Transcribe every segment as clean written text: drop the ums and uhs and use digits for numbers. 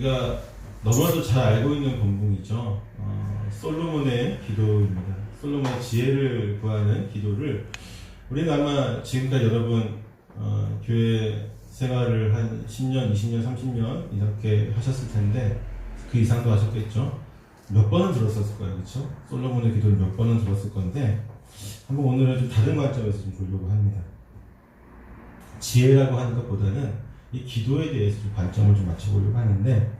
우리가 너무나도 잘 알고 있는 본문이죠. 솔로몬의 기도입니다. 솔로몬의 지혜를 구하는 기도를 우리는 아마 지금까지 여러분 교회 생활을 한 10년, 20년, 30년 이렇게 하셨을 텐데 그 이상도 하셨겠죠. 몇 번은 들었었을 거예요, 그렇죠? 솔로몬의 기도를 몇 번은 들었을 건데 한번 오늘은 좀 다른 관점에서 좀 보려고 합니다. 지혜라고 하는 것보다는 이 기도에 대해서 좀 관점을 좀 맞춰보려고 하는데,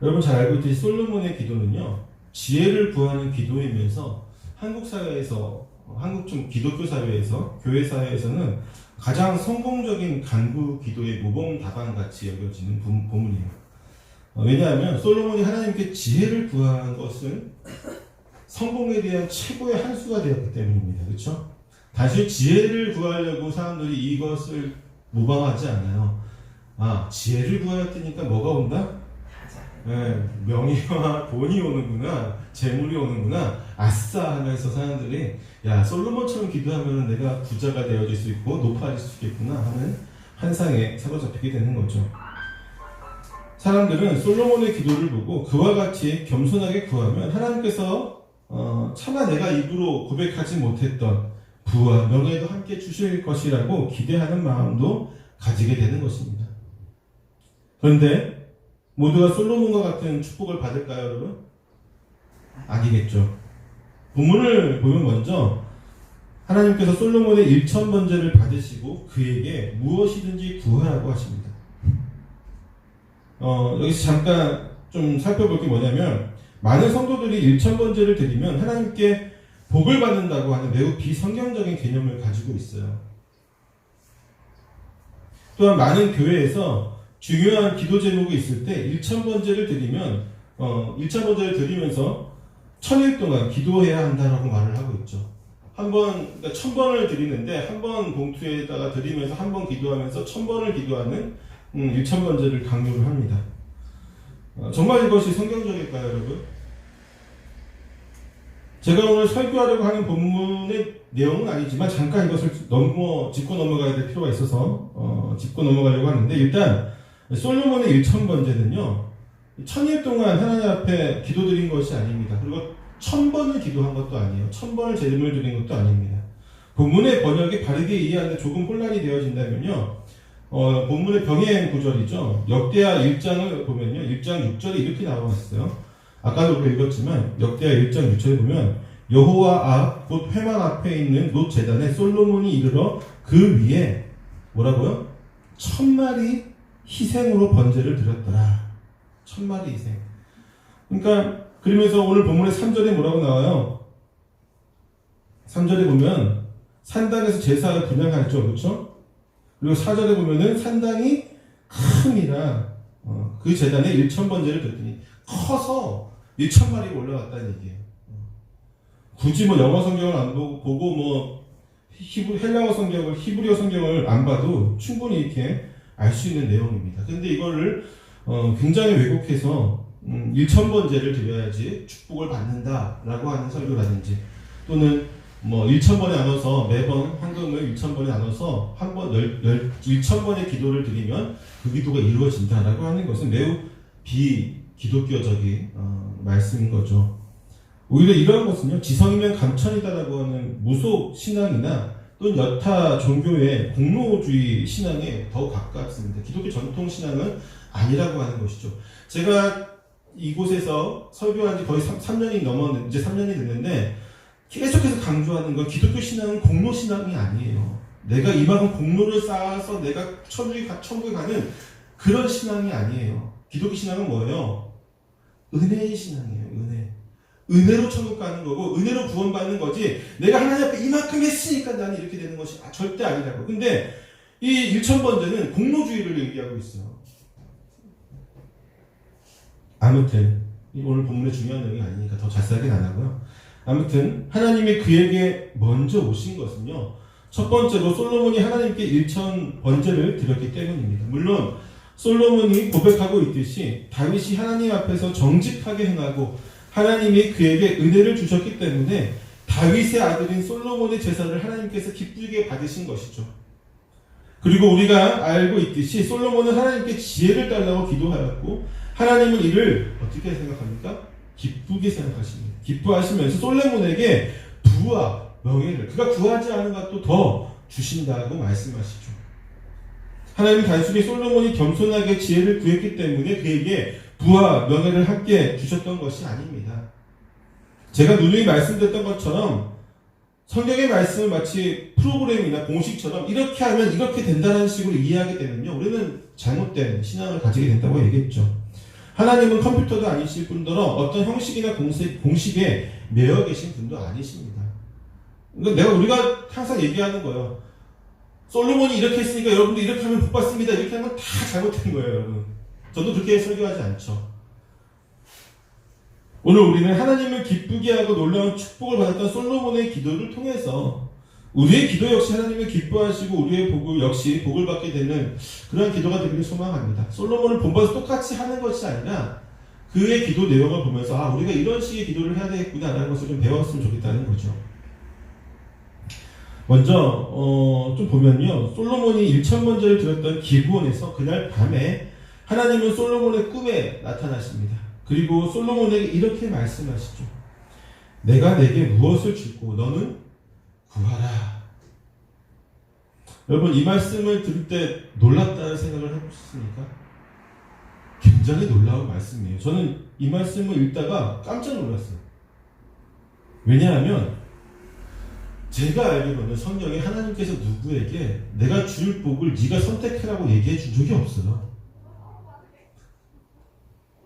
여러분 잘 알고 있듯이 솔로몬의 기도는요, 지혜를 구하는 기도이면서 한국 사회에서, 한국 좀 기독교 사회에서, 교회 사회에서는 가장 성공적인 간구 기도의 모범 답안 같이 여겨지는 본문이에요. 왜냐하면 솔로몬이 하나님께 지혜를 구한 것은 성공에 대한 최고의 한 수가 되었기 때문입니다. 그렇죠? 다시 지혜를 구하려고 사람들이 이것을 모방하지 않아요. 지혜를 구하였으니까 뭐가 온다? 네, 명예와 돈이 오는구나, 재물이 오는구나, 아싸 하면서 사람들이 야, 솔로몬처럼 기도하면 내가 부자가 되어질 수 있고 높아질 수 있겠구나 하는 환상에 사로잡히게 되는 거죠. 사람들은 솔로몬의 기도를 보고 그와 같이 겸손하게 구하면 하나님께서 차마 내가 입으로 고백하지 못했던 부와 명예도 함께 주실 것이라고 기대하는 마음도 가지게 되는 것입니다. 그런데 모두가 솔로몬과 같은 축복을 받을까요, 여러분? 아니겠죠. 본문을 보면 먼저 하나님께서 솔로몬의 1000번제를 받으시고 그에게 무엇이든지 구하라고 하십니다. 여기서 잠깐 좀 살펴볼 게 뭐냐면, 많은 성도들이 1000번제를 드리면 하나님께 복을 받는다고 하는 매우 비성경적인 개념을 가지고 있어요. 또한 많은 교회에서 중요한 기도 제목이 있을 때 1000번제를 드리면 1000번제를 드리면서 1000일 동안 기도해야 한다라고 말을 하고 있죠. 그러니까 1000번을 드리는데 한 번 봉투에다가 드리면서 한 번 기도하면서 1000번을 기도하는 1000번제를 강요를 합니다. 정말 이것이 성경적일까요, 여러분? 제가 오늘 설교하려고 하는 본문의 내용은 아니지만 잠깐 이것을 짚고 넘어가야 될 필요가 있어서 짚고 넘어가려고 하는데, 일단 솔로몬의 1000번제는요 1000일 동안 하나님 앞에 기도드린 것이 아닙니다. 그리고 1000번을 기도한 것도 아니에요. 1000번을 제물을 드린 것도 아닙니다. 본문의 번역이 바르게 이해하는데 조금 혼란이 되어진다면요, 본문의 병행 구절이죠. 역대하 1장을 보면요, 1장 6절에 이렇게 나와 있어요. 아까도 우리가 읽었지만 역대하 1장 6절에 보면 여호와 앞 곧 회막 앞에 있는 놋 제단에 솔로몬이 이르러 그 위에 뭐라고요? 1000마리 희생으로 번제를 드렸더라. 1000마리 희생. 그러니까 그러면서 오늘 본문의 3절에 뭐라고 나와요? 3절에 보면 산당에서 제사를 분향하였죠, 그렇죠? 그리고 4절에 보면은 산당이 큼이라 그 제단에 1000번제를 드렸더니 커서 1000마리가 올라갔다는 얘기예요. 굳이 영어 성경을 안 보고 헬라어 성경을, 히브리어 성경을 안 봐도 충분히 이렇게 알 수 있는 내용입니다. 근데 이거를 굉장히 왜곡해서 1000번제를 드려야지 축복을 받는다라고 하는 설교라든지, 또는 1000번에 나눠서 매번 헌금을 1000번에 나눠서 한 번 1000번의 기도를 드리면 그 기도가 이루어진다라고 하는 것은 매우 비기독교적인 말씀인 거죠. 오히려 이러한 것은요, 지성이면 감천이다라고 하는 무속 신앙이나 또는 여타 종교의 공로주의 신앙에 더 가깝습니다. 기독교 전통 신앙은 아니라고 하는 것이죠. 제가 이곳에서 설교한 지 거의 3년이 넘었는데, 이제 3년이 됐는데 계속해서 강조하는 건 기독교 신앙은 공로 신앙이 아니에요. 내가 이만큼 공로를 쌓아서 내가 천국에 가는 그런 신앙이 아니에요. 기독교 신앙은 뭐예요? 은혜의 신앙이에요. 은혜로 천국 가는 거고 은혜로 구원받는 거지, 내가 하나님 앞에 이만큼 했으니까 나는 이렇게 되는 것이 절대 아니라고. 근데 이 1000번제는 공로주의를 얘기하고 있어요. 아무튼 오늘 본문의 중요한 내용이 아니니까 더 자세하게는 안 하고요. 아무튼 하나님이 그에게 먼저 오신 것은요, 첫 번째로 솔로몬이 하나님께 1000번제를 드렸기 때문입니다. 물론 솔로몬이 고백하고 있듯이 다윗이 하나님 앞에서 정직하게 행하고 하나님이 그에게 은혜를 주셨기 때문에 다윗의 아들인 솔로몬의 제사를 하나님께서 기쁘게 받으신 것이죠. 그리고 우리가 알고 있듯이 솔로몬은 하나님께 지혜를 달라고 기도하였고 하나님은 이를 어떻게 생각합니까? 기쁘게 생각하십니다. 기뻐하시면서 솔로몬에게 부와 명예를 그가 구하지 않은 것도 더 주신다고 말씀하시죠. 하나님은 단순히 솔로몬이 겸손하게 지혜를 구했기 때문에 그에게 부와 명예를 함께 주셨던 것이 아닙니다. 제가 누누이 말씀드렸던 것처럼 성경의 말씀을 마치 프로그램이나 공식처럼 이렇게 하면 이렇게 된다는 식으로 이해하게 되면요, 우리는 잘못된 신앙을 가지게 된다고 얘기했죠. 하나님은 컴퓨터도 아니실 뿐더러 어떤 형식이나 공식에 매여 계신 분도 아니십니다. 그러니까 우리가 항상 얘기하는 거예요. 솔로몬이 이렇게 했으니까 여러분도 이렇게 하면 복 받습니다. 이렇게 하면 다 잘못된 거예요, 여러분. 저도 그렇게 설교하지 않죠. 오늘 우리는 하나님을 기쁘게 하고 놀라운 축복을 받았던 솔로몬의 기도를 통해서 우리의 기도 역시 하나님을 기뻐하시고 우리의 복을 역시 복을 받게 되는 그런 기도가 되기를 소망합니다. 솔로몬을 본받아서 똑같이 하는 것이 아니라 그의 기도 내용을 보면서 우리가 이런 식의 기도를 해야 되겠구나라는 것을 좀 배웠으면 좋겠다는 거죠. 먼저 좀 보면요, 솔로몬이 1,000번제를 드렸던 기브온에서 그날 밤에 하나님은 솔로몬의 꿈에 나타나십니다. 그리고 솔로몬에게 이렇게 말씀하시죠. 내가 내게 무엇을 주고 너는 구하라. 여러분, 이 말씀을 들을 때 놀랍다는 생각을 해보셨습니까? 굉장히 놀라운 말씀이에요. 저는 이 말씀을 읽다가 깜짝 놀랐어요. 왜냐하면 제가 알기로는 성경에 하나님께서 누구에게 내가 줄 복을 네가 선택해라고 얘기해 준 적이 없어요.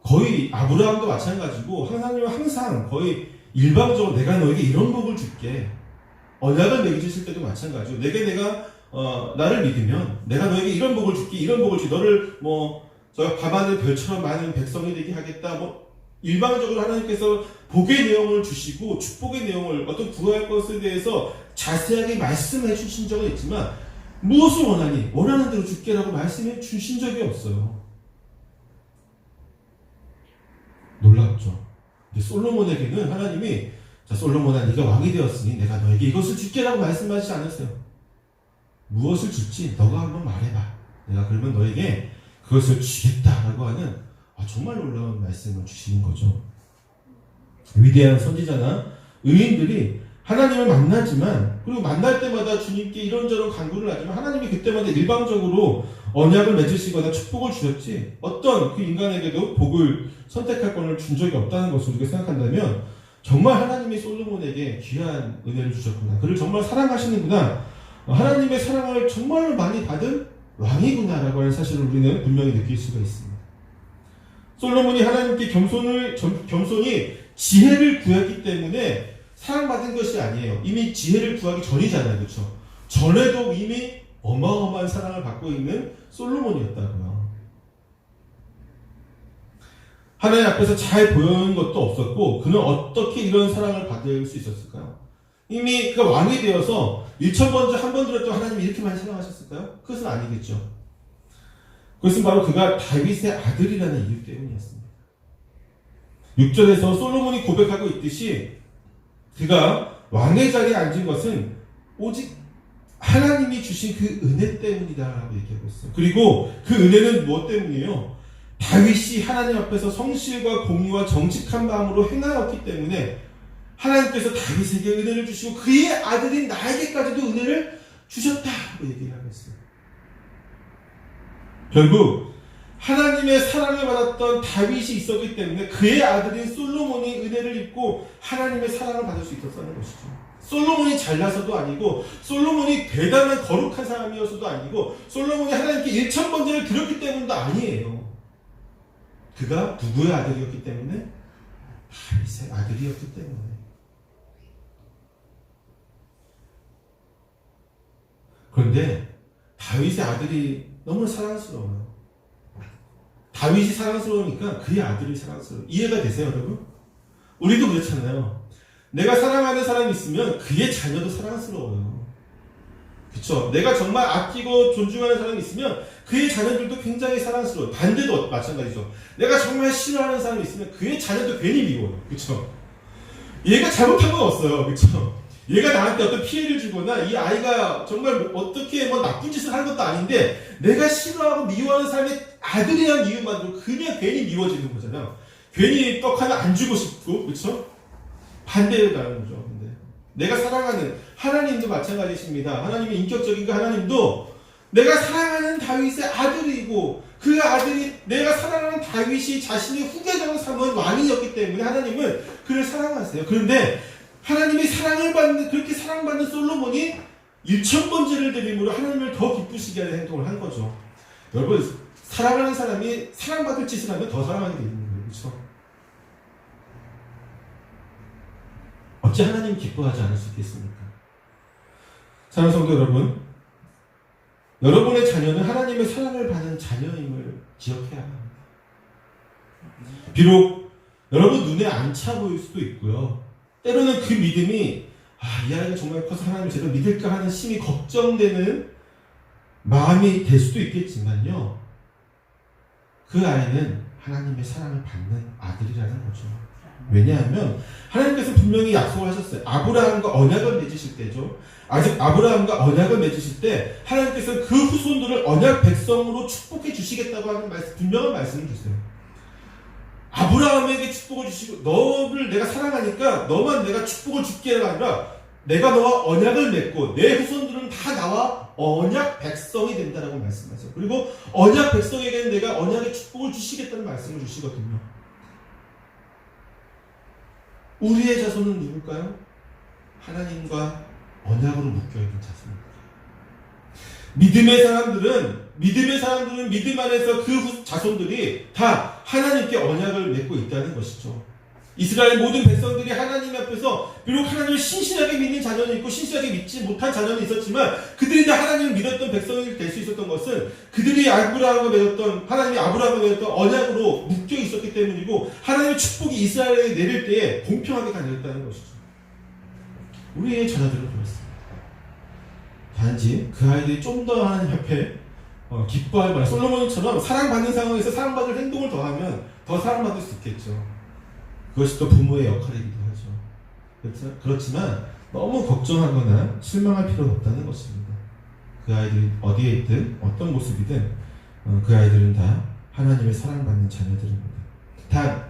거의 아브라함도 마찬가지고 하나님은 항상 거의 일방적으로 내가 너에게 이런 복을 줄게, 언약을 맺으실 때도 마찬가지고 내가 나를 믿으면 내가 너에게 이런 복을 줄게, 이런 복을 줄게, 너를 저 밤하늘 별처럼 많은 백성이 되게 하겠다, 일방적으로 하나님께서 복의 내용을 주시고 축복의 내용을 어떤 구할 것에 대해서 자세하게 말씀해 주신 적은 있지만 무엇을 원하니? 원하는 대로 줄게라고 말씀해 주신 적이 없어요. 놀랍죠. 근데 솔로몬에게는 하나님이 자, 솔로몬아, 네가 왕이 되었으니 내가 너에게 이것을 줄게라고 말씀하시지 않으세요. 무엇을 줄지 너가 한번 말해봐. 내가 그러면 너에게 그것을 주겠다라고 하는 정말 놀라운 말씀을 주시는 거죠. 위대한 선지자나 의인들이 하나님을 만나지만, 그리고 만날 때마다 주님께 이런저런 간구를 하지만 하나님이 그때마다 일방적으로 언약을 맺으시거나 축복을 주셨지 어떤 그 인간에게도 복을 선택할 권을 준 적이 없다는 것을 우리가 생각한다면 정말 하나님이 솔로몬에게 귀한 은혜를 주셨구나, 그를 정말 사랑하시는구나, 하나님의 사랑을 정말 많이 받은 왕이구나라고 하는 사실을 우리는 분명히 느낄 수가 있습니다. 솔로몬이 하나님께 겸손히 지혜를 구했기 때문에 사랑받은 것이 아니에요. 이미 지혜를 구하기 전이잖아요. 그렇죠? 전에도 이미 어마어마한 사랑을 받고 있는 솔로몬이었다고요. 하나님 앞에서 잘 보이는 것도 없었고 그는 어떻게 이런 사랑을 받을 수 있었을까요? 이미 그가 왕이 되어서 1,000번째 한 번 들었던 하나님이 이렇게 많이 사랑하셨을까요? 그것은 아니겠죠. 그것은 바로 그가 다윗의 아들이라는 이유 때문이었습니다. 6절에서 솔로몬이 고백하고 있듯이 그가 왕의 자리에 앉은 것은 오직 하나님이 주신 그 은혜 때문이다라고 얘기하고 있어요. 그리고 그 은혜는 무엇 때문이에요? 다윗이 하나님 앞에서 성실과 공의와 정직한 마음으로 행하였기 때문에 하나님께서 다윗에게 은혜를 주시고 그의 아들인 나에게까지도 은혜를 주셨다고 얘기를 하고 있어요. 결국 하나님의 사랑을 받았던 다윗이 있었기 때문에 그의 아들인 솔로몬이 은혜를 입고 하나님의 사랑을 받을 수 있었다는 것이죠. 솔로몬이 잘나서도 아니고 솔로몬이 대단한 거룩한 사람이어서도 아니고 솔로몬이 하나님께 1,000번째를 드렸기 때문도 아니에요. 그가 누구의 아들이었기 때문에? 다윗의 아들이었기 때문에. 그런데 다윗의 아들이 너무 사랑스러워요. 다윗이 사랑스러우니까 그의 아들이 사랑스러워요. 이해가 되세요, 여러분? 우리도 그렇잖아요. 내가 사랑하는 사람이 있으면 그의 자녀도 사랑스러워요. 그쵸? 내가 정말 아끼고 존중하는 사람이 있으면 그의 자녀들도 굉장히 사랑스러워요. 반대도 마찬가지죠. 내가 정말 싫어하는 사람이 있으면 그의 자녀도 괜히 미워요. 그쵸? 얘가 잘못한 건 없어요. 그쵸? 얘가 나한테 어떤 피해를 주거나 이 아이가 정말 어떻게 뭐 나쁜 짓을 하는 것도 아닌데 내가 싫어하고 미워하는 사람의 아들이라는 이유만으로 그냥 괜히 미워지는 거잖아요. 괜히 떡 하나 안 주고 싶고, 그렇죠? 반대로 가는 거죠. 근데 내가 사랑하는 하나님도 마찬가지십니다. 하나님의 인격적인 그 하나님도 내가 사랑하는 다윗의 아들이고 그 아들이 내가 사랑하는 다윗이 자신의 후계자로 삼은 왕이었기 때문에 하나님은 그를 사랑하세요. 그런데 하나님의 사랑을 받는, 그렇게 사랑받는 솔로몬이 1000번째를 드림으로 하나님을 더 기쁘시게 하는 행동을 한 거죠. 여러분, 사랑하는 사람이 사랑받을 짓을 하면 더 사랑하게 되는 거예요. 그렇죠? 어찌 하나님 기뻐하지 않을 수 있겠습니까? 사랑하는 성도 여러분, 여러분의 자녀는 하나님의 사랑을 받는 자녀임을 기억해야 합니다. 비록 여러분 눈에 안 차 보일 수도 있고요. 때로는 그 믿음이 이 아이가 정말 커서 하나님을 제대로 믿을까 하는 심히 걱정되는 마음이 될 수도 있겠지만요. 그 아이는 하나님의 사랑을 받는 아들이라는 거죠. 왜냐하면 하나님께서 분명히 약속을 하셨어요. 아브라함과 언약을 맺으실 때죠. 아직 아브라함과 언약을 맺으실 때 하나님께서 그 후손들을 언약 백성으로 축복해 주시겠다고 하는 분명한 말씀을 주세요. 아브라함에게 축복을 주시고 너를 내가 사랑하니까 너만 내가 축복을 줄게가 아니라 내가 너와 언약을 맺고 내 후손들은 다 나와 언약 백성이 된다라고 말씀하세요. 그리고 언약 백성에게는 내가 언약의 축복을 주시겠다는 말씀을 주시거든요. 우리의 자손은 누굴까요? 하나님과 언약으로 묶여있는 자손입니다. 믿음의 사람들은 믿음 안에서 그 자손들이 다 하나님께 언약을 맺고 있다는 것이죠. 이스라엘 모든 백성들이 하나님 앞에서 비록 하나님을 신실하게 믿는 자녀는 있고 신실하게 믿지 못한 자녀는 있었지만 그들이 다 하나님을 믿었던 백성이 될 수 있었던 것은 그들이 아브라함과 맺었던 하나님이 아브라함과 맺었던 언약으로 묶여 있었기 때문이고 하나님의 축복이 이스라엘에 내릴 때에 공평하게 다녔다는 것이죠. 우리의 자녀들은 그렇습니다. 단지 그 아이들이 좀 더 하나님 앞에 기뻐할 만한 솔로몬처럼 사랑받는 상황에서 사랑받을 행동을 더하면 더 사랑받을 수 있겠죠. 그것이 또 부모의 역할이기도 하죠. 그렇지만 너무 걱정하거나 실망할 필요는 없다는 것입니다. 그 아이들이 어디에 있든 어떤 모습이든 그 아이들은 다 하나님의 사랑받는 자녀들입니다. 단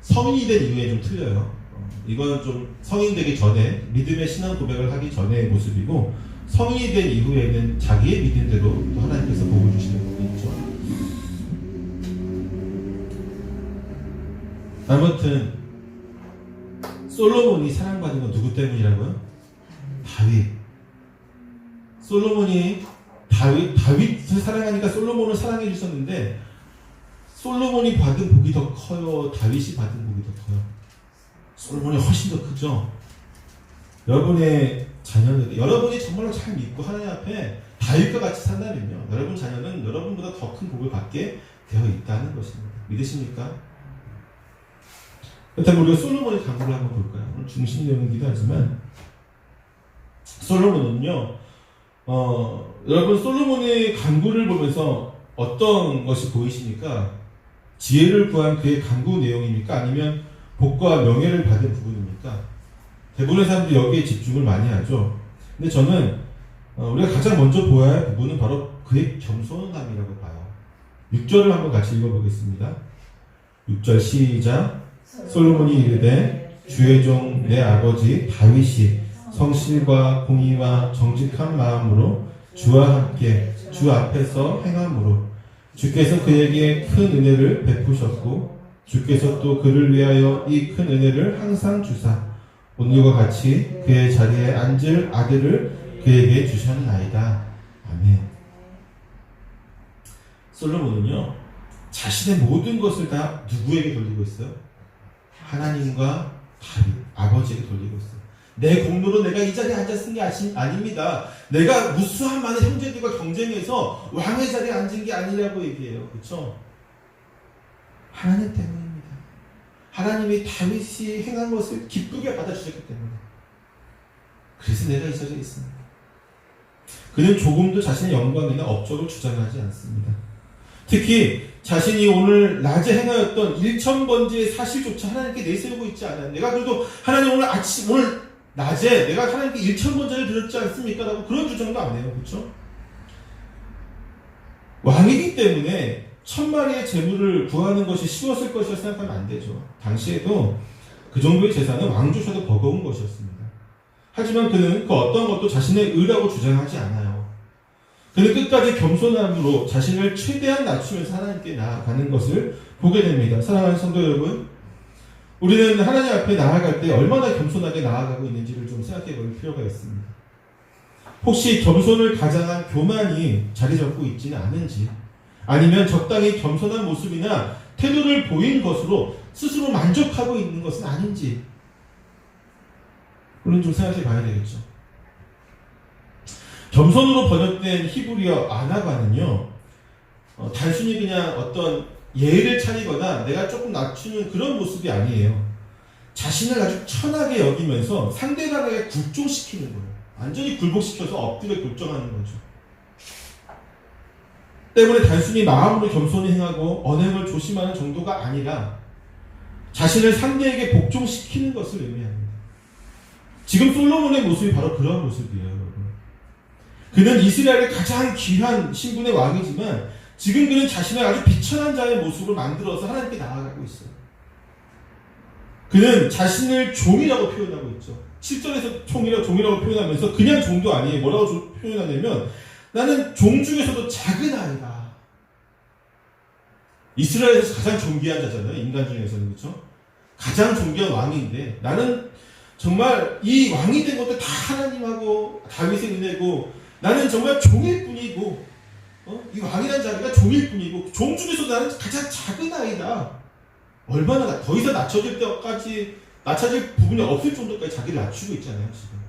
성인이 된 이후에 좀 틀려요. 이건 좀 성인 되기 전에 믿음의 신앙 고백을 하기 전의 모습이고 성인이 된 이후에는 자기의 믿음대로 또 하나님께서 복을 주시는 부분이 있죠. 아무튼 솔로몬이 사랑받은 건 누구 때문이라고요? 다윗. 솔로몬이 다윗을 사랑하니까 솔로몬을 사랑해 주셨는데 솔로몬이 받은 복이 더 커요? 다윗이 받은 복이 더 커요? 솔로몬이 훨씬 더 크죠? 여러분의 자녀들, 여러분이 정말로 잘 믿고 하나님 앞에 다윗과 같이 산다면요, 여러분 자녀는 여러분보다 더 큰 복을 받게 되어 있다는 것입니다. 믿으십니까? 그렇다면 우리가 솔로몬의 간구를 한번 볼까요? 오늘 중심 내용이기도 하지만 솔로몬은요, 여러분 솔로몬의 간구를 보면서 어떤 것이 보이십니까? 지혜를 구한 그의 간구 내용입니까? 아니면 복과 명예를 받은 부분입니까? 대부분의 사람들이 여기에 집중을 많이 하죠. 근데 저는 우리가 가장 먼저 보아야 할 부분은 바로 그의 겸손함이라고 봐요. 6절을 한번 같이 읽어보겠습니다. 6절 시작. 솔로몬이 이르되 주의 종 내 아버지 다윗이 성실과 공의와 정직한 마음으로 주와 함께 주 앞에서 행함으로 주께서 그에게 큰 은혜를 베푸셨고 주께서 또 그를 위하여 이 큰 은혜를 항상 주사 오늘과 같이 그의 자리에 앉을 아들을 그에게 주셨나이다. 아멘. 솔로몬은요, 자신의 모든 것을 다 누구에게 돌리고 있어요? 하나님과 다윗, 아버지에게 돌리고 있어요. 내 공로로 내가 이 자리에 앉았은 게 아닙니다. 내가 무수한 많은 형제들과 경쟁해서 왕의 자리에 앉은 게 아니라고 얘기해요. 그렇죠? 하나님 때문입니다. 하나님이 다윗이 행한 것을 기쁘게 받아주셨기 때문에. 그래서 내가 이 자리에 있습니다. 그는 조금도 자신의 영광이나 업적을 주장하지 않습니다. 특히 자신이 오늘 낮에 행하였던 1000번째의 사실조차 하나님께 내세우고 있지 않아요. 내가 그래도 하나님 오늘 낮에 내가 하나님께 1,000번째를 드렸지 않습니까? 라고 그런 주장도 안 해요. 그렇죠? 왕이기 때문에 1,000마리의 재물을 구하는 것이 쉬웠을 것이라 생각하면 안 되죠. 당시에도 그 정도의 재산은 왕조셔도 버거운 것이었습니다. 하지만 그는 그 어떤 것도 자신의 의라고 주장하지 않아요. 그는 끝까지 겸손함으로 자신을 최대한 낮추면서 하나님께 나아가는 것을 보게 됩니다. 사랑하는 성도 여러분, 우리는 하나님 앞에 나아갈 때 얼마나 겸손하게 나아가고 있는지를 좀 생각해 볼 필요가 있습니다. 혹시 겸손을 가장한 교만이 자리 잡고 있지는 않은지, 아니면 적당히 겸손한 모습이나 태도를 보인 것으로 스스로 만족하고 있는 것은 아닌지, 우리는 좀 생각해 봐야 되겠죠. 겸손으로 번역된 히브리어 아나바는요, 단순히 그냥 어떤 예의를 차리거나 내가 조금 낮추는 그런 모습이 아니에요. 자신을 아주 천하게 여기면서 상대방에게 굴종시키는 거예요. 완전히 굴복시켜서 엎드려 굴종하는 거죠. 때문에 단순히 마음으로 겸손히 행하고 언행을 조심하는 정도가 아니라 자신을 상대에게 복종시키는 것을 의미합니다. 지금 솔로몬의 모습이 바로 그런 모습이에요, 여러분. 그는 이스라엘의 가장 귀한 신분의 왕이지만 지금 그는 자신을 아주 비천한 자의 모습으로 만들어서 하나님께 나아가고 있어요. 그는 자신을 종이라고 표현하고 있죠. 7절에서 종이라고 표현하면서 그냥 종도 아니에요. 뭐라고 표현하냐면 나는 종 중에서도 작은 아이다. 이스라엘에서 가장 존귀한 자잖아요. 인간 중에서는. 그렇죠? 가장 존귀한 왕인데 나는 정말 이 왕이 된 것도 다 하나님하고 다윗의 은혜고 나는 정말 종일 뿐이고 이 왕이라는 자리가 종일 뿐이고 종 중에서도 나는 가장 작은 아이다. 얼마나 더 이상 낮춰질 부분이 없을 정도까지 자기를 낮추고 있잖아요. 지금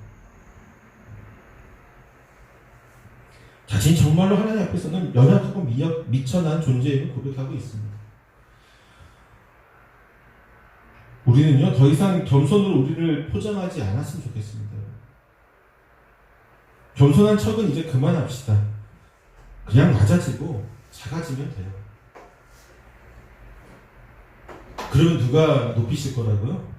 자신이 정말로 하나님 앞에서는 연약하고 미천한 존재임을 고백하고 있습니다. 우리는요 더 이상 겸손으로 우리를 포장하지 않았으면 좋겠습니다. 겸손한 척은 이제 그만합시다. 그냥 낮아지고 작아지면 돼요. 그러면 누가 높이실 거라고요?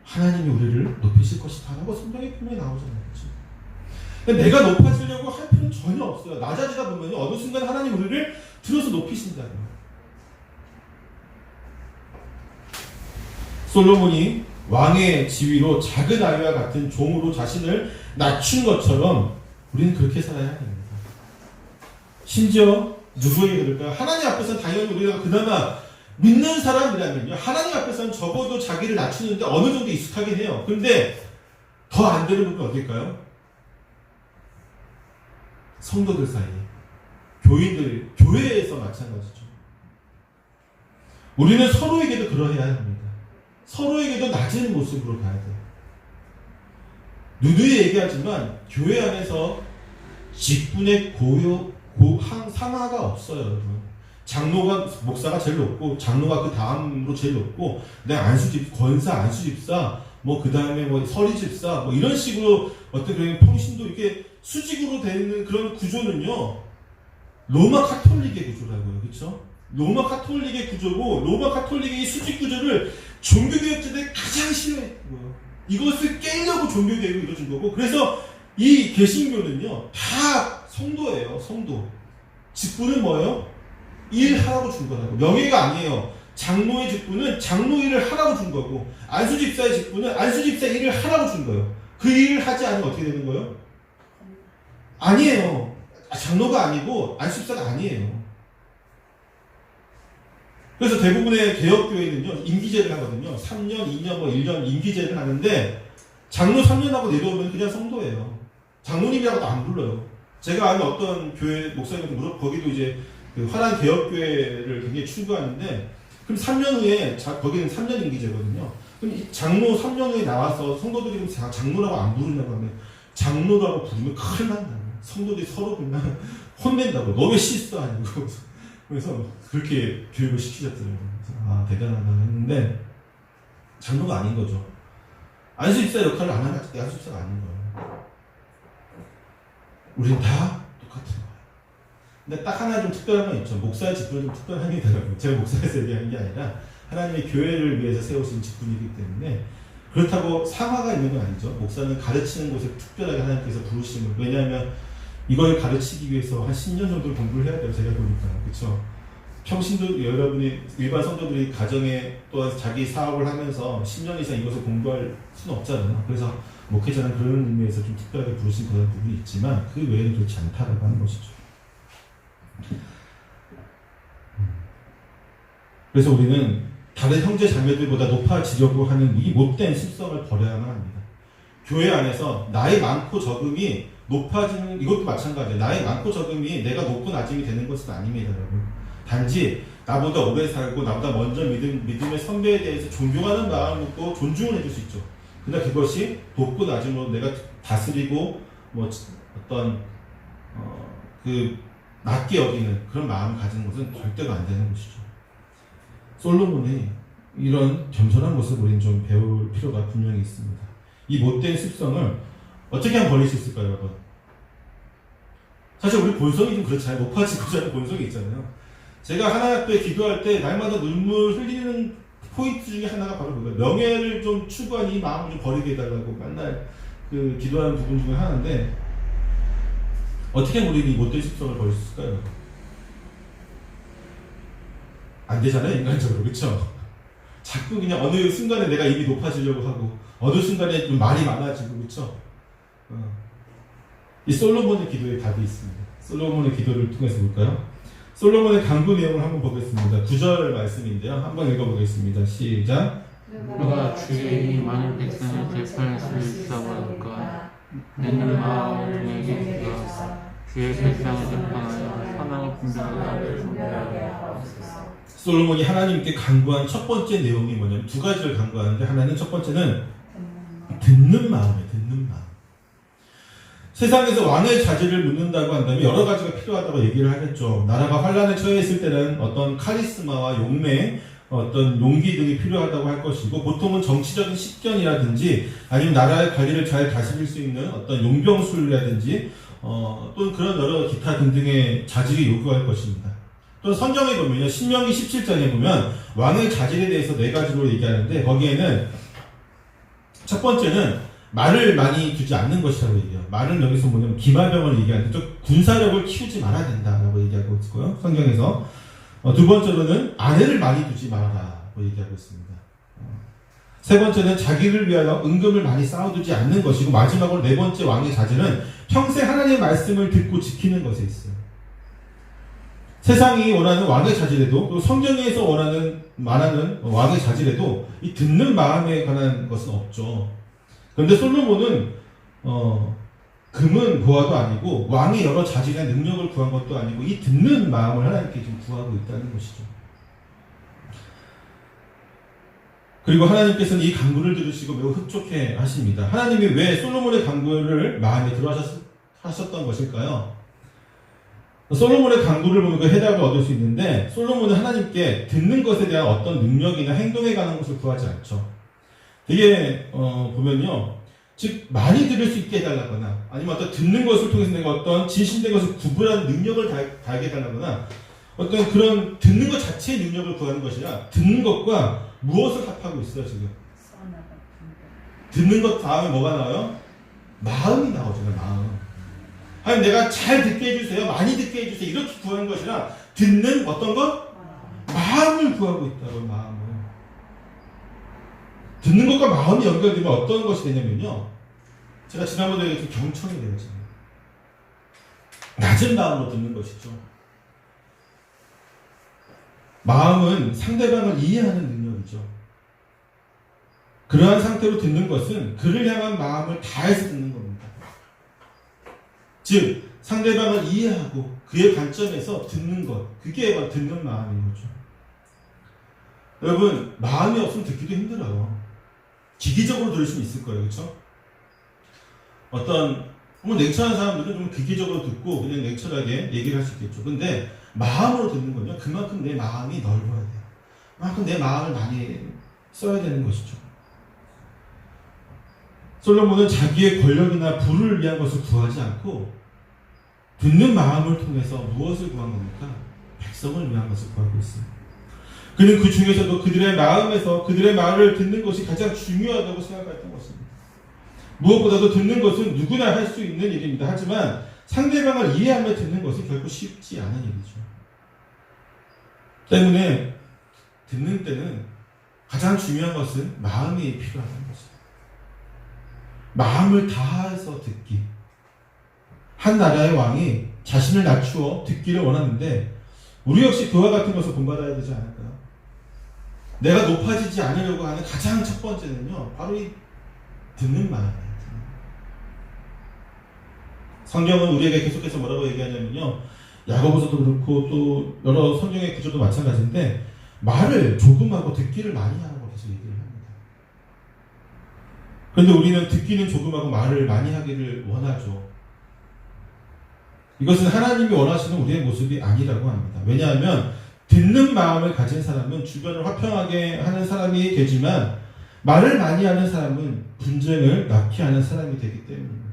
하나님이 우리를 높이실 것이다 라고 성경에 분명히 나오잖아요. 그렇죠? 내가 높아지려고 할 필요는 전혀 없어요. 낮아지다 보면 어느 순간 하나님 우리를 들어서 높이신다고요. 솔로몬이 왕의 지위로 작은 아이와 같은 종으로 자신을 낮춘 것처럼 우리는 그렇게 살아야 합니다. 심지어 누구에게 그럴까요? 하나님 앞에서는 당연히 우리가 그나마 믿는 사람이라면요, 하나님 앞에서는 적어도 자기를 낮추는데 어느 정도 익숙하긴 해요. 그런데 더 안 되는 부분은 어딜까요? 성도들 사이에, 교회에서 마찬가지죠. 우리는 서로에게도 그러해야 합니다. 서로에게도 낮은 모습으로 가야 돼요. 누누이 얘기하지만 교회 안에서 직분의 상하가 없어요, 여러분. 목사가 제일 높고, 장로가 그 다음으로 제일 높고, 권사, 안수집사, 그 다음에 서리집사, 이런 식으로 어떤 그런 평신도 이렇게 수직으로 되는 그런 구조는요, 로마 카톨릭의 구조라고요. 그쵸? 로마 카톨릭의 구조고, 로마 카톨릭의 이 수직 구조를 종교개혁자들이 가장 싫어했고요. 이것을 깨려고 종교개혁을 이루어진 거고, 그래서 이 개신교는요, 다 성도예요, 성도. 직분은 뭐예요? 일하라고 준 거라고. 명예가 아니에요. 장로의 직분은 장로 일을 하라고 준 거고, 안수집사의 직분은 안수집사 일을 하라고 준 거예요. 그 일을 하지 않으면 어떻게 되는 거예요? 아니에요. 장로가 아니고 안수집사가 아니에요. 그래서 대부분의 개혁교회는요, 임기제를 하거든요. 3년, 2년, 1년 임기제를 하는데, 장로 3년하고 내려오면 그냥 성도예요. 장로님이라고도 안 불러요. 제가 아는 어떤 교회 목사님한테 거기도 이제 그 화란 개혁교회를 굉장히 추구하는데, 그럼 3년 후에, 거기는 3년 임기제거든요. 그럼 이 장로 3년 후에 나와서 성도들이 장로라고 안 부른다고 하면, 장로라고 부르면 큰일 난다고. 성도들이 서로 그냥 혼낸다고. 너 왜 실수 아니고. 그래서 그렇게 교육을 시키셨더라고요. 그래서 대단하다 했는데, 장로가 아닌 거죠. 안수집사 역할을 안 하면 안수집사가 아닌 거예요. 우린 다 똑같은 거예요. 근데 딱 하나 좀 특별한 건 있죠. 목사의 직분은 좀 특별한 게 있더라고요. 제가 목사에서 얘기하는 게 아니라 하나님의 교회를 위해서 세우신 직분이기 때문에 그렇다고 상하가 있는 건 아니죠. 목사는 가르치는 곳에 특별하게 하나님께서 부르심을. 왜냐하면 이걸 가르치기 위해서 한 10년 정도 공부를 해야 돼요. 제가 보니까. 그렇죠? 평신도 여러분이 일반 성도들이 가정에 또한 자기 사업을 하면서 10년 이상 이것을 공부할 수는 없잖아요. 그래서 목회자는 그런 의미에서 좀 특별하게 부르신 그런 부분이 있지만 그 외에는 그렇지 않다라고 하는 것이죠. 그래서 우리는 다른 형제 자매들보다 높아지려고 하는 이 못된 습성을 버려야만 합니다. 교회 안에서 나이 많고 적음이 높아지는 이것도 마찬가지예요. 나이 많고 적음이 내가 높고 낮음이 되는 것은 아닙니다, 여러분. 단지 나보다 오래 살고 나보다 먼저 믿음의 선배에 대해서 존경하는 마음을 먹고 존중을 해줄 수 있죠. 근데 그것이 높고 낮음으로 내가 다스리고 뭐 어떤 그 낮게 여기는 그런 마음을 가지는 것은 절대로 안 되는 것이죠. 솔로몬이 이런 겸손한 모습을 우리는 좀 배울 필요가 분명히 있습니다. 이 못된 습성을 어떻게 하면 버릴 수 있을까요, 여러분? 사실 우리 본성이 좀 그렇잖아요. 높아지고자 하는 본성이 있잖아요. 제가 하나님께 기도할 때 날마다 눈물 흘리는 포인트 중에 하나가 바로 그거예요. 명예를 좀 추구한 이 마음을 좀 버리게 해달라고 맨날 그 기도하는 부분 중에 하나인데 어떻게 하면 우리는 이 못된 습성을 버릴 수 있을까요? 안 되잖아요, 인간적으로. 그렇죠? 자꾸 그냥 어느 순간에 내가 입이 높아지려고 하고 어느 순간에 좀 말이 많아지고. 그렇죠? 이 솔로몬의 기도에 답이 있습니다. 솔로몬의 기도를 통해서 볼까요? 솔로몬의 간구 내용을 한번 보겠습니다. 9절 말씀인데요. 한번 읽어보겠습니다. 시작. 누가 주의 이 많은 백성을 재판할 수 있어볼까? 내는 마음을 통해 주가 주의 세상을 재판하여 선악을 분별하게 하옵소서. 솔로몬이 하나님께 간구한 첫 번째 내용이 뭐냐면 두 가지를 간구하는데 하나는 첫 번째는 듣는 마음이에요. 듣는 마음. 세상에서 왕의 자질을 묻는다고 한다면 여러 가지가 필요하다고 얘기를 하겠죠. 나라가 환란에 처해 있을 때는 어떤 카리스마와 용맹, 어떤 용기 등이 필요하다고 할 것이고 보통은 정치적인 식견이라든지 아니면 나라의 관리를 잘 다스릴 수 있는 어떤 용병술이라든지 또는 그런 여러 기타 등등의 자질이 요구할 것입니다. 또 성경에 보면요. 신명기 17장에 보면 왕의 자질에 대해서 네 가지로 얘기하는데 거기에는 첫 번째는 말을 많이 두지 않는 것이라고 얘기해요. 말은 여기서 뭐냐면 기마병을 얘기하는데 좀 군사력을 키우지 말아야 된다라고 얘기하고 있고요. 성경에서 두 번째로는 아내를 많이 두지 말아라고 얘기하고 있습니다. 세 번째는 자기를 위하여 은금을 많이 쌓아두지 않는 것이고 마지막으로 네 번째 왕의 자질은 평생 하나님의 말씀을 듣고 지키는 것에 있어요. 세상이 원하는 왕의 자질에도 또 성경에서 말하는 왕의 자질에도 이 듣는 마음에 관한 것은 없죠. 그런데 솔로몬은 금은 보아도 아니고 왕의 여러 자질의 능력을 구한 것도 아니고 이 듣는 마음을 하나님께 지금 구하고 있다는 것이죠. 그리고 하나님께서는 이 간구를 들으시고 매우 흡족해 하십니다. 하나님이 왜 솔로몬의 간구를 마음에 들어 하셨던 것일까요? 솔로몬의 간구를 보면 그 해답을 얻을 수 있는데 솔로몬은 하나님께 듣는 것에 대한 어떤 능력이나 행동에 관한 것을 구하지 않죠. 되게 보면요, 즉 많이 들을 수 있게 해달라거나 아니면 어떤 듣는 것을 통해서 내가 어떤 진실된 것을 구분하는 능력을 달게 해달라거나 어떤 그런 듣는 것 자체의 능력을 구하는 것이라 듣는 것과 무엇을 합하고 있어요 지금? 듣는 것 다음에 뭐가 나와요? 마음이 나오잖아요. 마음. 아니 내가 잘 듣게 해주세요, 많이 듣게 해주세요 이렇게 구하는 것이라 듣는 어떤 것? 마음을 구하고 있다고. 마음을. 듣는 것과 마음이 연결되면 어떤 것이 되냐면요, 제가 지난번에 얘기했던 경청이 되어지네요. 낮은 마음으로 듣는 것이죠. 마음은 상대방을 이해하는 능력이죠. 그러한 상태로 듣는 것은 그를 향한 마음을 다해서 듣는 겁니다. 즉 상대방을 이해하고 그의 관점에서 듣는 것, 그게 바로 듣는 마음인 거죠. 여러분, 마음이 없으면 듣기도 힘들어요. 기기적으로 들을 수는 있을 거예요. 그렇죠? 어떤 냉철한 사람들은 좀 기계적으로 듣고 그냥 냉철하게 얘기를 할 수 있겠죠. 근데 마음으로 듣는 건요, 그만큼 내 마음이 넓어야 돼요. 그만큼 내 마음을 많이 써야 되는 것이죠. 솔로몬은 자기의 권력이나 부를 위한 것을 구하지 않고 듣는 마음을 통해서 무엇을 구한 겁니까? 백성을 위한 것을 구하고 있습니다. 그는 그 중에서도 그들의 마음에서 그들의 말을 듣는 것이 가장 중요하다고 생각했던 것입니다. 무엇보다도 듣는 것은 누구나 할 수 있는 일입니다. 하지만 상대방을 이해하며 듣는 것은 결코 쉽지 않은 일이죠. 때문에 듣는 때는 가장 중요한 것은 마음이 필요하다는 것입니다. 마음을 다해서 듣기. 한 나라의 왕이 자신을 낮추어 듣기를 원하는데 우리 역시 그와 같은 것을 본받아야 되지 않을까요? 내가 높아지지 않으려고 하는 가장 첫 번째는요, 바로 이 듣는 마음이에요. 성경은 우리에게 계속해서 뭐라고 얘기하냐면요, 야고보서도 그렇고 또 여러 성경의 구조도 마찬가지인데 말을 조금 하고 듣기를 많이 하라고 계속 얘기를 합니다. 그런데 우리는 듣기는 조금 하고 말을 많이 하기를 원하죠. 이것은 하나님이 원하시는 우리의 모습이 아니라고 합니다. 왜냐하면 듣는 마음을 가진 사람은 주변을 화평하게 하는 사람이 되지만 말을 많이 하는 사람은 분쟁을 낳게 하는 사람이 되기 때문입니다.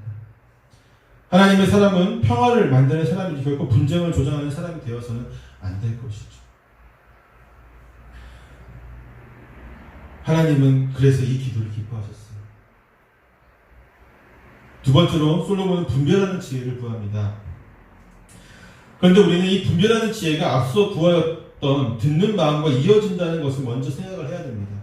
하나님의 사람은 평화를 만드는 사람이지 결코 분쟁을 조장하는 사람이 되어서는 안 될 것이죠. 하나님은 그래서 이 기도를 기뻐하셨어요. 두 번째로 솔로몬은 분별하는 지혜를 구합니다. 그런데 우리는 이 분별하는 지혜가 앞서 구하였던 듣는 마음과 이어진다는 것을 먼저 생각을 해야 됩니다.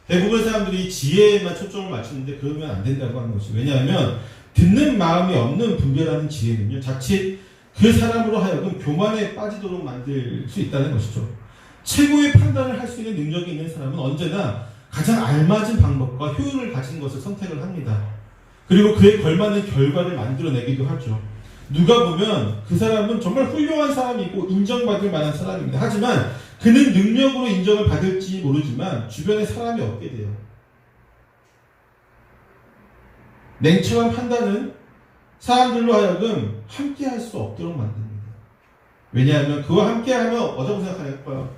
대부분 사람들이 지혜에만 초점을 맞추는데 그러면 안 된다고 하는 것이죠. 왜냐하면 듣는 마음이 없는 분별하는 지혜는요, 자칫 그 사람으로 하여금 교만에 빠지도록 만들 수 있다는 것이죠. 최고의 판단을 할 수 있는 능력이 있는 사람은 언제나 가장 알맞은 방법과 효율을 가진 것을 선택을 합니다. 그리고 그에 걸맞는 결과를 만들어내기도 하죠. 누가 보면 그 사람은 정말 훌륭한 사람이고 인정받을 만한 사람입니다. 하지만 그는 능력으로 인정을 받을지 모르지만 주변에 사람이 없게 돼요. 냉철한 판단은 사람들로 하여금 함께 할 수 없도록 만듭니다. 왜냐하면 그와 함께 하면 어쩌고 생각할까요?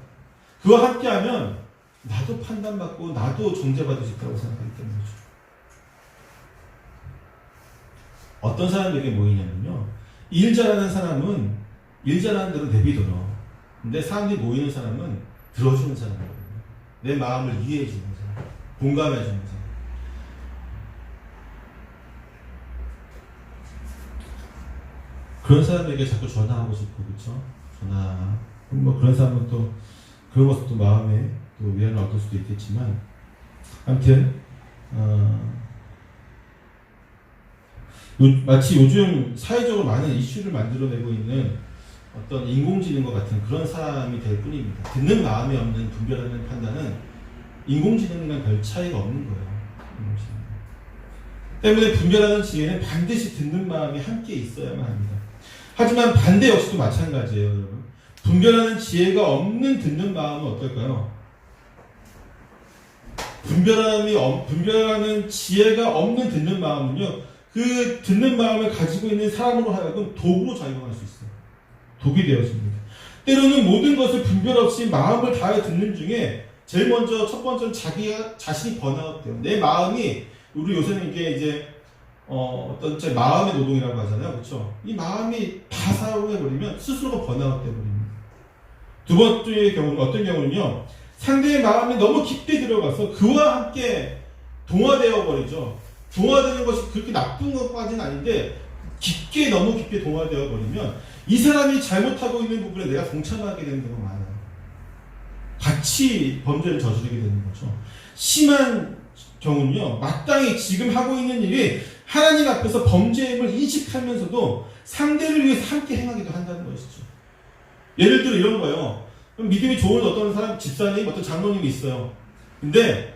그와 함께 하면 나도 판단받고 나도 존재받을 수 있다고 생각하기 때문이죠. 어떤 사람에게 모이냐면요, 일 잘하는 사람은 일 잘하는 대로 내비둬. 근데 사람들이 모이는 사람은 들어주는 사람이거든요. 내 마음을 이해해주는 사람, 공감해주는 사람. 그런 사람에게 자꾸 전화하고 싶고, 그렇죠? 전화. 뭐 그런 사람은 또 그런 것도 마음에 또 위안을 얻을 수도 있겠지만, 아무튼 마치 요즘 사회적으로 많은 이슈를 만들어내고 있는 어떤 인공지능과 같은 그런 사람이 될 뿐입니다. 듣는 마음이 없는 분별하는 판단은 인공지능이랑 별 차이가 없는 거예요. 때문에 분별하는 지혜는 반드시 듣는 마음이 함께 있어야만 합니다. 하지만 반대 역시도 마찬가지예요, 여러분. 분별하는 지혜가 없는 듣는 마음은 어떨까요? 분별하는 지혜가 없는 듣는 마음은요, 그 듣는 마음을 가지고 있는 사람으로 하여금 독으로 작용할 수 있어요. 독이 되어집니다. 때로는 모든 것을 분별 없이 마음을 다해 듣는 중에 제일 먼저 첫 번째는 자신이 번아웃돼요. 내 마음이, 우리 요새는 이게 이제 어떤 제 마음의 노동이라고 하잖아요, 그렇죠? 이 마음이 다 사용해버리면 스스로가 번아웃돼버립니다. 두 번째의 경우는 어떤 경우는요, 상대의 마음이 너무 깊게 들어가서 그와 함께 동화되어 버리죠. 동화되는 것이 그렇게 나쁜 것까지는 아닌데 깊게, 너무 깊게 동화되어 버리면 이 사람이 잘못하고 있는 부분에 내가 동참하게 되는 경우가 많아요. 같이 범죄를 저지르게 되는 거죠. 심한 경우는요, 마땅히 지금 하고 있는 일이 하나님 앞에서 범죄임을 인식하면서도 상대를 위해서 함께 행하기도 한다는 것이죠. 예를 들어 이런 거예요. 믿음이 좋은 어떤 사람, 집사님, 어떤 장로님이 있어요. 근데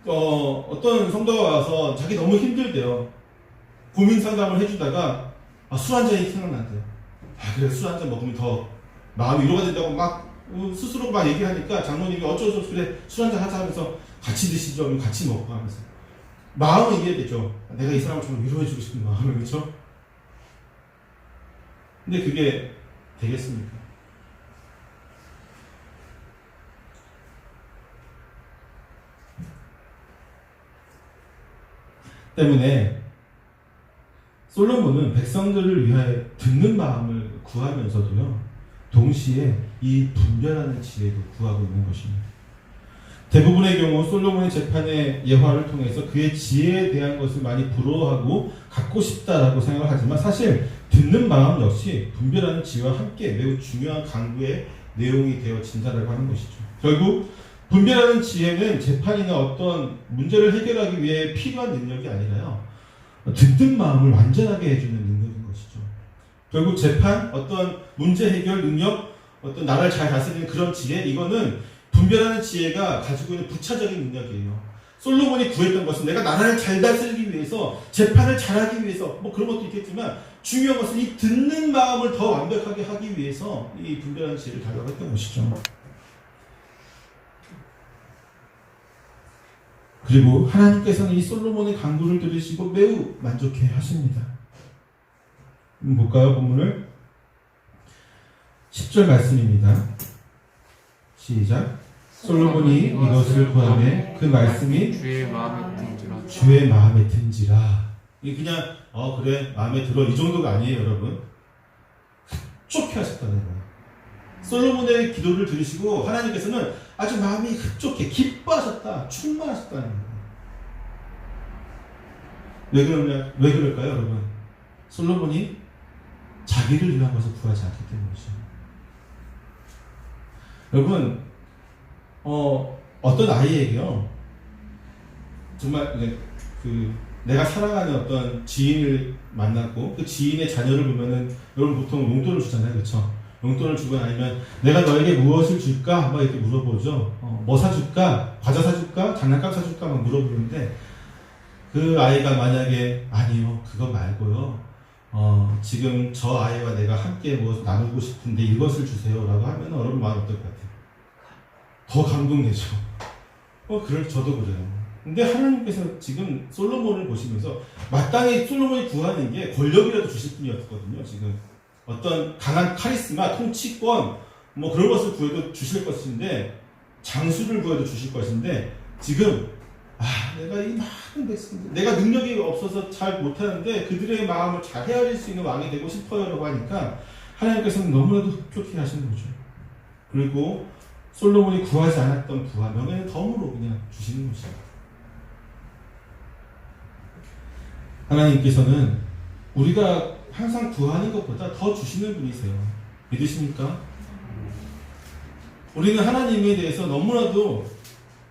어떤 성도가 와서 자기 너무 힘들대요. 고민 상담을 해주다가 술 한 잔이 생각난대요. 그래, 술 한 잔 먹으면 더 마음이 위로가 된다고 막 스스로 막 얘기하니까 장로님이 어쩔 수 없이 그래, 술 한 잔 하자 하면서 같이 드시죠, 같이 먹고 하면서 마음은 이해되죠. 내가 이 사람을 좀 위로해주고 싶은 마음은, 그렇죠? 근데 그게 되겠습니까? 때문에 솔로몬은 백성들을 위하여 듣는 마음을 구하면서도요, 동시에 이 분별하는 지혜도 구하고 있는 것입니다. 대부분의 경우 솔로몬의 재판의 예화를 통해서 그의 지혜에 대한 것을 많이 부러워하고 갖고 싶다라고 생각을 하지만 사실 듣는 마음 역시 분별하는 지혜와 함께 매우 중요한 강구의 내용이 되어진다라고 하는 것이죠. 결국 분별하는 지혜는 재판이나 어떤 문제를 해결하기 위해 필요한 능력이 아니라요, 듣는 마음을 완전하게 해주는 능력인 것이죠. 결국 재판, 어떤 문제 해결 능력, 어떤 나라를 잘 다스리는 그런 지혜, 이거는 분별하는 지혜가 가지고 있는 부차적인 능력이에요. 솔로몬이 구했던 것은 내가 나라를 잘 다스리기 위해서, 재판을 잘하기 위해서, 뭐 그런 것도 있겠지만 중요한 것은 이 듣는 마음을 더 완벽하게 하기 위해서 이 분별하는 지혜를 달라고 했던 것이죠. 그리고 하나님께서는 이 솔로몬의 간구를 들으시고 매우 만족해 하십니다. 볼까요? 본문을 10절 말씀입니다. 시작. 솔로몬이 이것을 구하매 그 말씀이 주의 마음에 든지라. 주의 마음에 든지라. 이게 그냥 그래 마음에 들어 이 정도가 아니에요, 여러분. 흡족해 하셨다는 거예요. 솔로몬의 기도를 들으시고 하나님께서는 아주 마음이 흡족해 기뻐하셨다, 충만하셨다는 거예요. 왜 그럴까요, 여러분? 솔로몬이 자기를 위한 것을 구하지 않기 때문이죠. 여러분, 어떤 아이에게요, 정말 내가 사랑하는 어떤 지인을 만났고 그 지인의 자녀를 보면은 여러분 보통 용돈을 주잖아요, 그렇죠? 용돈을 주거나 아니면 내가 너에게 무엇을 줄까? 막 이렇게 물어보죠. 뭐 사줄까? 과자 사줄까? 장난감 사줄까? 막 물어보는데 그 아이가 만약에 아니요, 그거 말고요, 지금 저 아이와 내가 함께 뭐 나누고 싶은데 이것을 주세요 라고 하면 여러분 마음 어떨 것 같아요? 더 감동되죠. 저도 그래요. 근데 하나님께서 지금 솔로몬을 보시면서 마땅히 솔로몬이 구하는 게 권력이라도 주실 분이었거든요. 지금 어떤 강한 카리스마, 통치권, 뭐 그런 것을 구해도 주실 것인데, 장수를 구해도 주실 것인데, 지금 내가 이 많은 백성들, 내가 능력이 없어서 잘 못하는데 그들의 마음을 잘 헤아릴 수 있는 왕이 되고 싶어요라고 하니까 하나님께서는 너무나도 흡족해 하시는 거죠. 그리고 솔로몬이 구하지 않았던 부와 명예는 덤으로 그냥 주시는 것이죠. 하나님께서는 우리가 항상 구하는 것보다 더 주시는 분이세요. 믿으십니까? 우리는 하나님에 대해서 너무나도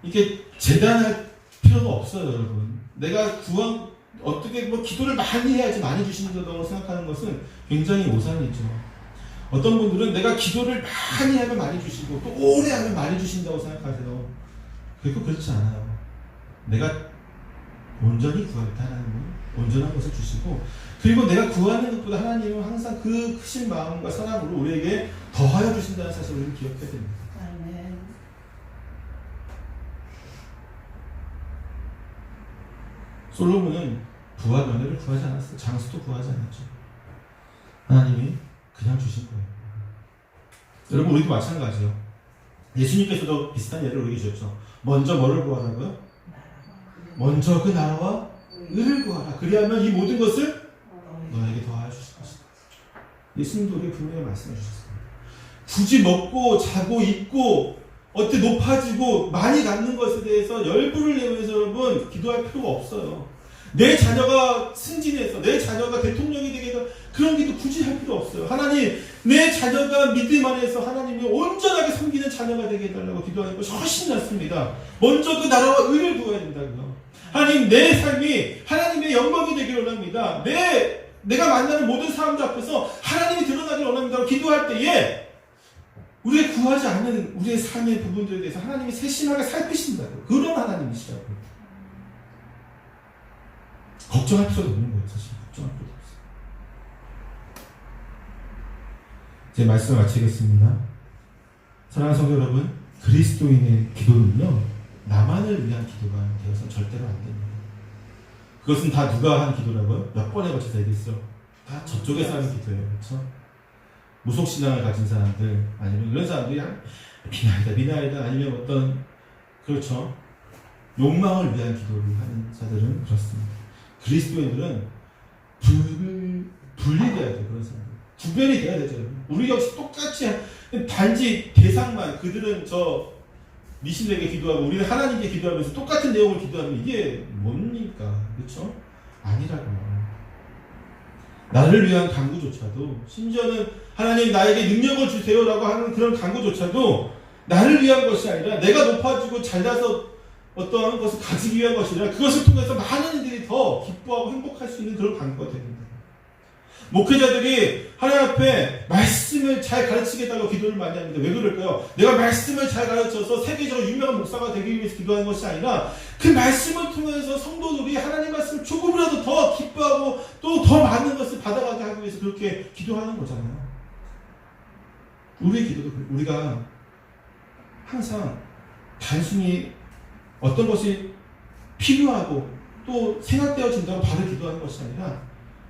이렇게 재단할 필요가 없어요, 여러분. 내가 어떻게 기도를 많이 해야지 많이 주신다고 생각하는 것은 굉장히 오산이죠. 어떤 분들은 내가 기도를 많이 하면 많이 주시고 또 오래 하면 많이 주신다고 생각하세요. 결코 그렇지 않아요. 내가 온전히 구할 때 하나님은 온전한 것을 주시고, 그리고 내가 구하는 것보다 하나님은 항상 그 크신 마음과 사랑으로 우리에게 더하여 주신다는 사실을 우리는 기억해야 됩니다. 아멘. 솔로몬은 부와 명예를 구하지 않았어요. 장수도 구하지 않았죠. 하나님이 그냥 주신 거예요. 여러분, 우리도 마찬가지예요. 예수님께서도 비슷한 예를 우리에게 주셨죠. 먼저 뭐를 구하라고요? 먼저 그 나라와 의를 구하라. 그리하면 이 모든 것을 너에게 더하여 주실 것이다. 예수님도 우리에게 분명히 말씀해 주셨습니다. 굳이 먹고 자고 입고 어때 높아지고 많이 갖는 것에 대해서 열불을 내면서 여러분 기도할 필요가 없어요. 내 자녀가 승진해서 내 자녀가 대통령이 되게 해서 그런 기도 굳이 할 필요 없어요. 하나님, 내 자녀가 믿음 안에서 하나님을 온전하게 섬기는 자녀가 되게 해달라고 기도하는 것이 훨씬 낫습니다. 먼저 그 나라와 의를 구해야 된다고요. 하나님, 내 삶이 하나님의 영광이 되기를 원합니다. 내가 만나는 모든 사람들 앞에서 하나님이 드러나기를 원합니다. 기도할 때에 우리가 구하지 않는 우리의 삶의 부분들에 대해서 하나님이 세심하게 살피신다고요. 그런 하나님이시라고요. 걱정할 필요도 없는 거예요. 사실 걱정할 필요도 없어요. 제 말씀을 마치겠습니다. 사랑하는 성도 여러분, 그리스도인의 기도는요, 나만을 위한 기도가 되어서는 절대로 안 됩니다. 그것은 다 누가 한 기도라고요? 몇 번에 걸쳐서 얘기했어요. 다 저쪽에서 하는 기도예요. 그렇죠? 무속신앙을 가진 사람들, 아니면 이런 사람들이 비나이다 아니면 어떤, 그렇죠, 욕망을 위한 기도를 하는 자들은 그렇습니다. 그리스도인들은 분리돼야 돼요. 그런 사람들 구별이 돼야 되죠. 우리 역시 똑같이, 단지 대상만, 그들은 미신에게 기도하고 우리는 하나님께 기도하면서 똑같은 내용을 기도하면 이게 뭡니까? 그렇죠? 아니라고요. 나를 위한 간구조차도, 심지어는 하나님 나에게 능력을 주세요라고 하는 그런 간구조차도 나를 위한 것이 아니라 내가 높아지고 잘나서 어떠한 것을 가지기 위한 것이라 그것을 통해서 많은 이들이 더 기뻐하고 행복할 수 있는 그런 간구가 됩니다. 목회자들이 하나님 앞에 말씀을 잘 가르치겠다고 기도를 많이 합니다. 왜 그럴까요? 내가 말씀을 잘 가르쳐서 세계적으로 유명한 목사가 되기 위해서 기도하는 것이 아니라 그 말씀을 통해서 성도들이 하나님 말씀을 조금이라도 더 기뻐하고 또 더 많은 것을 받아가게 하기 위해서 그렇게 기도하는 거잖아요. 우리의 기도도 우리가 항상 단순히 어떤 것이 필요하고 또 생각되어진다고 바로 기도하는 것이 아니라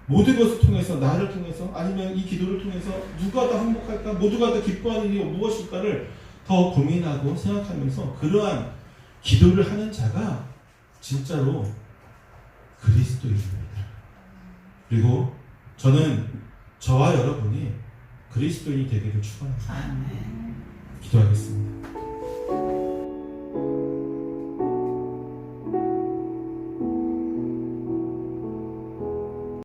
모든 것을 통해서, 나를 통해서, 아니면 이 기도를 통해서 누가 더 행복할까, 모두가 더 기뻐하는 일이 무엇일까를 더 고민하고 생각하면서 그러한 기도를 하는 자가 진짜로 그리스도인입니다. 그리고 저는 저와 여러분이 그리스도인이 되기를 축원합니다. 기도하겠습니다.